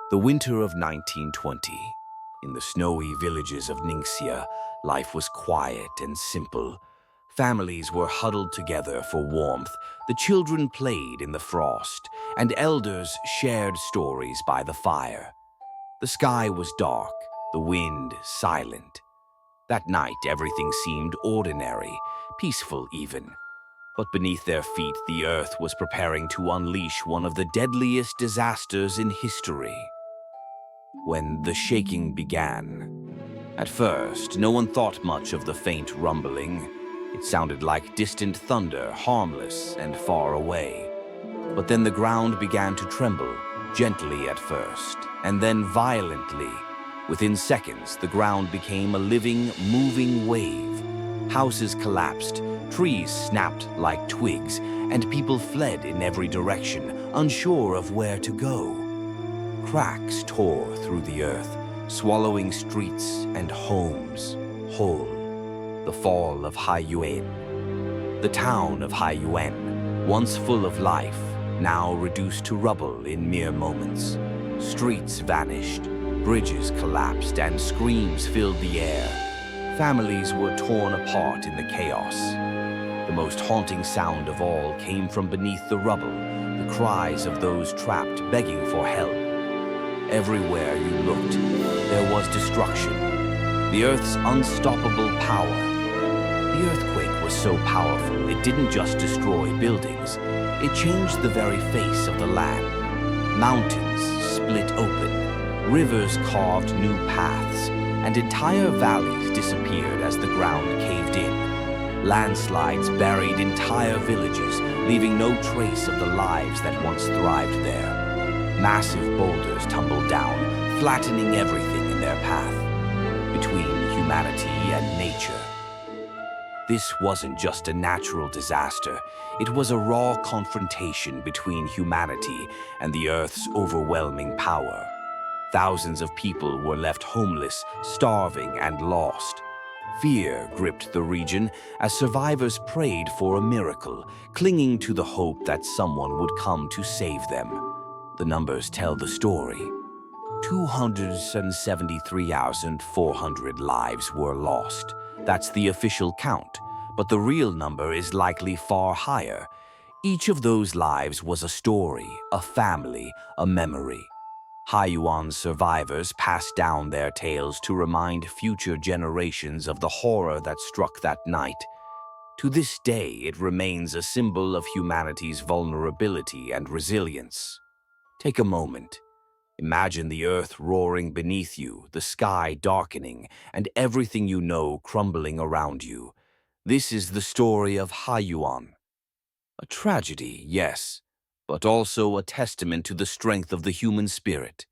The winter of 1920. In the snowy villages of Ningxia, life was quiet and simple. Families were huddled together for warmth, the children played in the frost, and elders shared stories by the fire. The sky was dark, the wind silent. That night, everything seemed ordinary, peaceful even. But beneath their feet, the earth was preparing to unleash one of the deadliest disasters in history. When the shaking began. At first, no one thought much of the faint rumbling. It sounded like distant thunder, harmless and far away. But then the ground began to tremble, gently at first, and then violently. Within seconds, the ground became a living, moving wave. Houses collapsed, trees snapped like twigs, and people fled in every direction, unsure of where to go. Cracks tore through the earth, swallowing streets and homes whole. The fall of Haiyuan. The town of Haiyuan, once full of life, now reduced to rubble in mere moments. Streets vanished, bridges collapsed, and screams filled the air. Families were torn apart in the chaos. The most haunting sound of all came from beneath the rubble, the cries of those trapped begging for help. Everywhere you looked, there was destruction. The Earth's unstoppable power. The earthquake was so powerful, it didn't just destroy buildings. It changed the very face of the land. Mountains split open, rivers carved new paths, and entire valleys disappeared as the ground caved in. Landslides buried entire villages, leaving no trace of the lives that once thrived there. Massive boulders tumbled down, flattening everything in their path, between humanity and nature. This wasn't just a natural disaster. It was a raw confrontation between humanity and the Earth's overwhelming power. Thousands of people were left homeless, starving, and lost. Fear gripped the region as survivors prayed for a miracle, clinging to the hope that someone would come to save them. The numbers tell the story. 273,400 lives were lost. That's the official count, but the real number is likely far higher. Each of those lives was a story, a family, a memory. Haiyuan survivors passed down their tales to remind future generations of the horror that struck that night. To this day, it remains a symbol of humanity's vulnerability and resilience. Take a moment. Imagine the earth roaring beneath you, the sky darkening, and everything you know crumbling around you. This is the story of Haiyuan. A tragedy, yes, but also a testament to the strength of the human spirit.